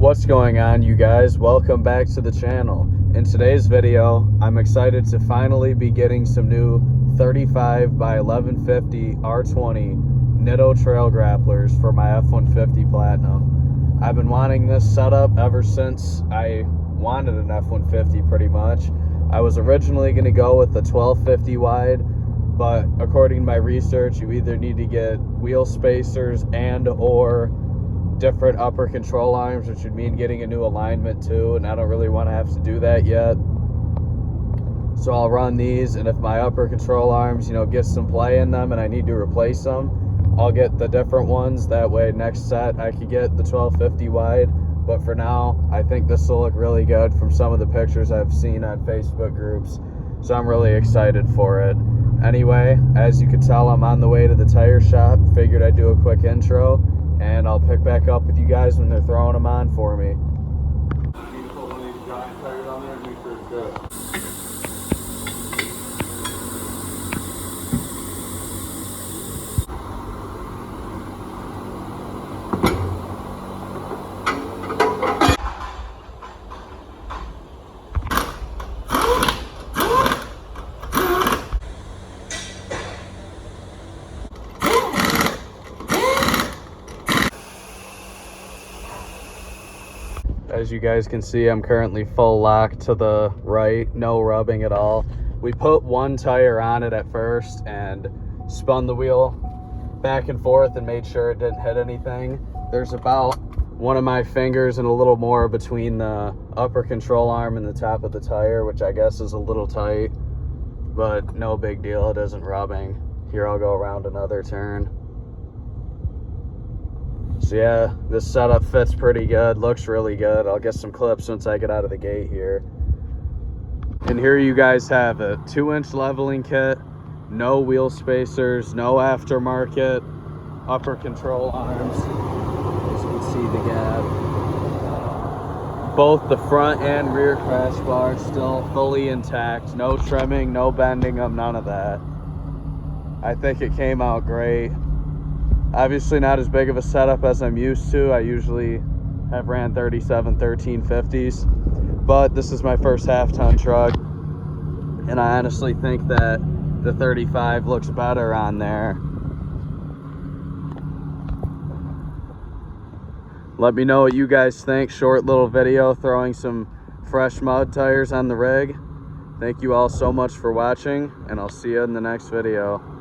What's going on, you guys? Welcome back to the channel. In today's video, I'm excited to finally be getting some new 35 by 1150 R20 Nitto trail grapplers for my F-150 Platinum. I've been wanting this setup ever since I wanted an F-150 pretty much. I was originally going to go with the 1250 wide, but according to my research, you either need to get wheel spacers and or different upper control arms, which would mean getting a new alignment too, and I don't really want to have to do that yet. So I'll run these, and if my upper control arms, get some play in them and I need to replace them, I'll get the different ones. That way next set I could get the 1250 wide. But for now, I think this will look really good from some of the pictures I've seen on Facebook groups. So I'm really excited for it. Anyway, as you can tell, I'm on the way to the tire shop. Figured I'd do a quick intro, and I'll pick back up with you guys when they're throwing them on for me. I need to put one of these giant tires on there and make sure it's good. As you guys can see, I'm currently full lock to the right, no rubbing at all. We put one tire on it at first and spun the wheel back and forth and made sure it didn't hit anything. There's about one of my fingers and a little more between the upper control arm and the top of the tire, which I guess is a little tight, but no big deal, it isn't rubbing. Here, I'll go around another turn. So yeah, this setup fits pretty good, looks really good. I'll get some clips once I get out of the gate here. And here you guys have it, 2-inch leveling kit, no wheel spacers, no aftermarket upper control arms. As you can see, the gap. Both the front and rear crash bars still fully intact, no trimming, no bending them, none of that. I think it came out great. Obviously not as big of a setup as I'm used to. I usually have ran 37 1350s, but this is my first half-ton truck, and I honestly think that the 35 looks better on there. Let me know what you guys think. Short little video throwing some fresh mud tires on the rig. Thank you all so much for watching, and I'll see you in the next video.